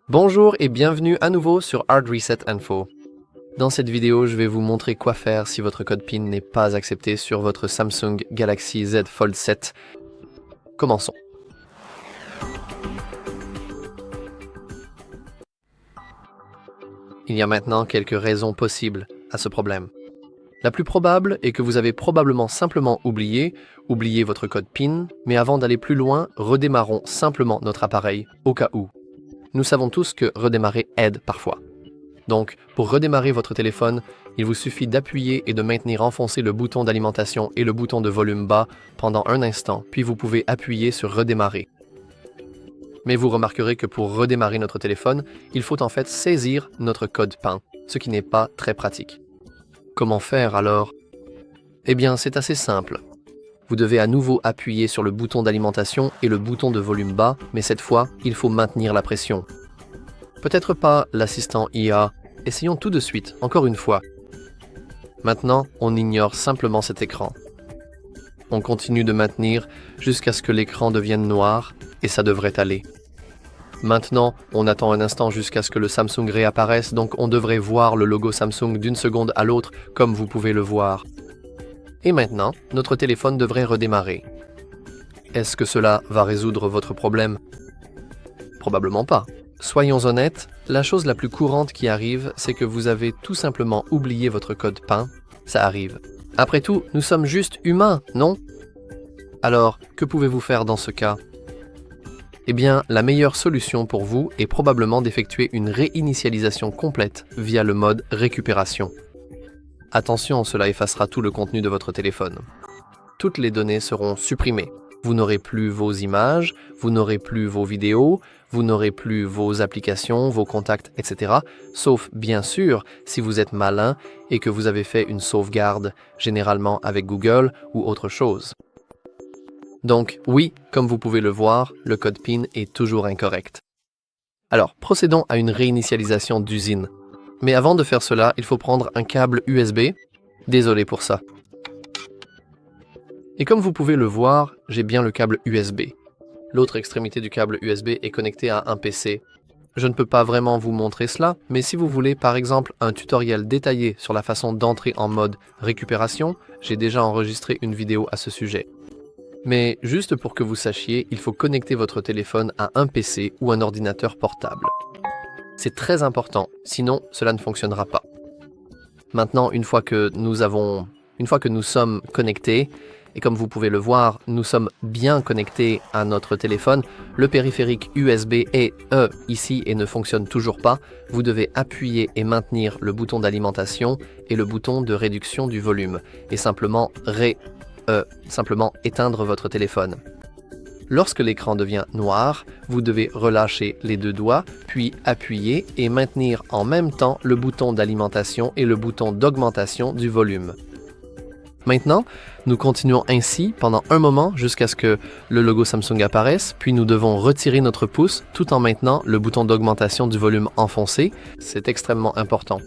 Bonjour et bienvenue à nouveau sur Hard Reset Info. Dans cette vidéo, je vais vous montrer quoi faire si votre code PIN n'est pas accepté sur votre Samsung Galaxy Z Fold 7. Commençons. Il y a maintenant quelques raisons possibles à ce problème. La plus probable est que vous avez probablement simplement oublié votre code PIN, mais avant d'aller plus loin, redémarrons simplement notre appareil au cas où. Nous savons tous que redémarrer aide parfois. Donc, pour redémarrer votre téléphone, il vous suffit d'appuyer et de maintenir enfoncé le bouton d'alimentation et le bouton de volume bas pendant un instant, puis vous pouvez appuyer sur redémarrer. Mais vous remarquerez que pour redémarrer notre téléphone, il faut en fait saisir notre code PIN, ce qui n'est pas très pratique. Comment faire alors? Eh bien, c'est assez simple. Vous devez à nouveau appuyer sur le bouton d'alimentation et le bouton de volume bas, mais cette fois, il faut maintenir la pression. Peut-être pas l'assistant IA. Essayons tout de suite, encore une fois. Maintenant, on ignore simplement cet écran. On continue de maintenir jusqu'à ce que l'écran devienne noir, et ça devrait aller. Maintenant, on attend un instant jusqu'à ce que le Samsung réapparaisse, donc on devrait voir le logo Samsung d'une seconde à l'autre, comme vous pouvez le voir. Et maintenant, notre téléphone devrait redémarrer. Est-ce que cela va résoudre votre problème? Probablement pas. Soyons honnêtes, la chose la plus courante qui arrive, c'est que vous avez tout simplement oublié votre code PIN. Ça arrive. Après tout, nous sommes juste humains, non? Alors, que pouvez-vous faire dans ce cas? Eh bien, la meilleure solution pour vous est probablement d'effectuer une réinitialisation complète via le mode récupération. Attention, cela effacera tout le contenu de votre téléphone. Toutes les données seront supprimées. Vous n'aurez plus vos images, vous n'aurez plus vos vidéos, vous n'aurez plus vos applications, vos contacts, etc. Sauf, bien sûr, si vous êtes malin et que vous avez fait une sauvegarde, généralement avec Google ou autre chose. Donc, oui, comme vous pouvez le voir, le code PIN est toujours incorrect. Alors, procédons à une réinitialisation d'usine. Mais avant de faire cela, il faut prendre un câble USB. Désolé pour ça. Et comme vous pouvez le voir, j'ai bien le câble USB. L'autre extrémité du câble USB est connectée à un PC. Je ne peux pas vraiment vous montrer cela, mais si vous voulez par exemple un tutoriel détaillé sur la façon d'entrer en mode récupération, j'ai déjà enregistré une vidéo à ce sujet. Mais juste pour que vous sachiez, il faut connecter votre téléphone à un PC ou un ordinateur portable. C'est très important, sinon cela ne fonctionnera pas. Maintenant, une fois que nous sommes connectés, et comme vous pouvez le voir, nous sommes bien connectés à notre téléphone, le périphérique USB est ici et ne fonctionne toujours pas, vous devez appuyer et maintenir le bouton d'alimentation et le bouton de réduction du volume, et simplement éteindre votre téléphone. Lorsque l'écran devient noir, vous devez relâcher les deux doigts, puis appuyer et maintenir en même temps le bouton d'alimentation et le bouton d'augmentation du volume. Maintenant, nous continuons ainsi pendant un moment jusqu'à ce que le logo Samsung apparaisse, puis nous devons retirer notre pouce tout en maintenant le bouton d'augmentation du volume enfoncé. C'est extrêmement important.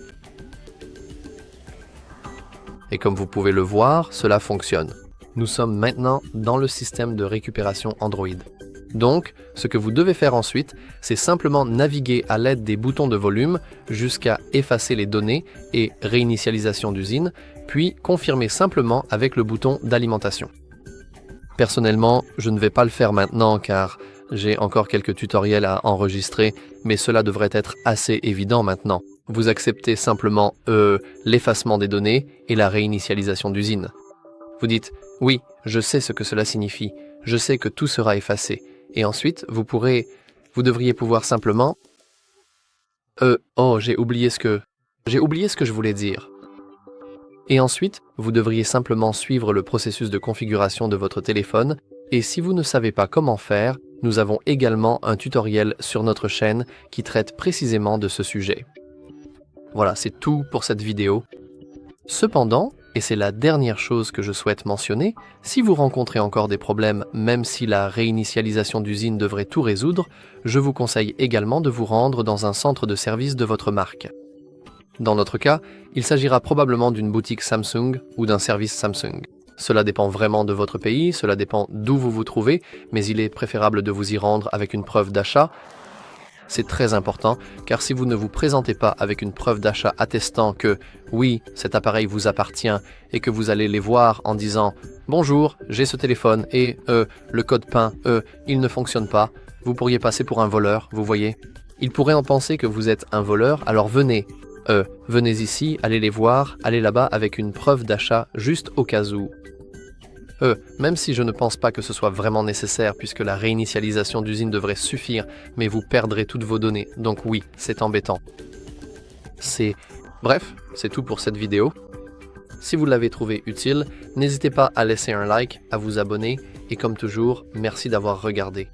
Et comme vous pouvez le voir, cela fonctionne. Nous sommes maintenant dans le système de récupération Android. Donc, ce que vous devez faire ensuite, c'est simplement naviguer à l'aide des boutons de volume jusqu'à effacer les données et réinitialisation d'usine, puis confirmer simplement avec le bouton d'alimentation. Personnellement, je ne vais pas le faire maintenant car j'ai encore quelques tutoriels à enregistrer, mais cela devrait être assez évident maintenant. Vous acceptez simplement l'effacement des données et la réinitialisation d'usine. Vous dites « Oui, je sais ce que cela signifie, je sais que tout sera effacé. » Et ensuite, vous devriez pouvoir simplement j'ai oublié ce que je voulais dire. Et ensuite, vous devriez simplement suivre le processus de configuration de votre téléphone. Et si vous ne savez pas comment faire, nous avons également un tutoriel sur notre chaîne qui traite précisément de ce sujet. Voilà, c'est tout pour cette vidéo. Cependant, et c'est la dernière chose que je souhaite mentionner, si vous rencontrez encore des problèmes, même si la réinitialisation d'usine devrait tout résoudre, je vous conseille également de vous rendre dans un centre de service de votre marque. Dans notre cas, il s'agira probablement d'une boutique Samsung ou d'un service Samsung. Cela dépend vraiment de votre pays, cela dépend d'où vous vous trouvez, mais il est préférable de vous y rendre avec une preuve d'achat. C'est très important, car si vous ne vous présentez pas avec une preuve d'achat attestant que, oui, cet appareil vous appartient et que vous allez les voir en disant « Bonjour, j'ai ce téléphone et, le code PIN, il ne fonctionne pas », vous pourriez passer pour un voleur, vous voyez. Ils pourraient en penser que vous êtes un voleur, alors venez. Venez ici, allez les voir, allez là-bas avec une preuve d'achat juste au cas où. Même si je ne pense pas que ce soit vraiment nécessaire puisque la réinitialisation d'usine devrait suffire, mais vous perdrez toutes vos données, donc oui, c'est embêtant. Bref, c'est tout pour cette vidéo. Si vous l'avez trouvé utile, n'hésitez pas à laisser un like, à vous abonner, et comme toujours, merci d'avoir regardé.